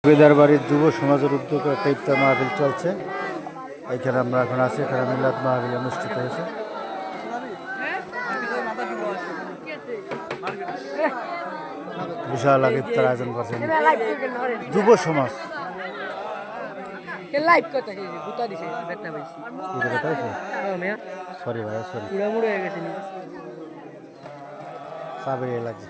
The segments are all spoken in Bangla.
বেদার বাড়ির যুব সমাজের উদ্যোগে একটা ইফতার মাহফিল চলছে। এখানে আমরা এখন আছি, এখানে মিলাদ মাহফিল অনুষ্ঠিত হয়েছে। বিশাল আগে ইফতার আয়োজন করছেন যুব সমাজ। সরি ভাই, সরি সাবে লাগছে।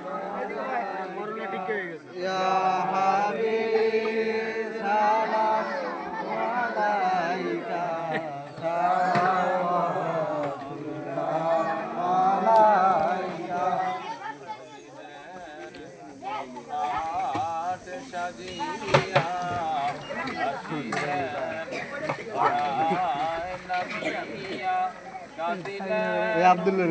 আব্দুল্লাহ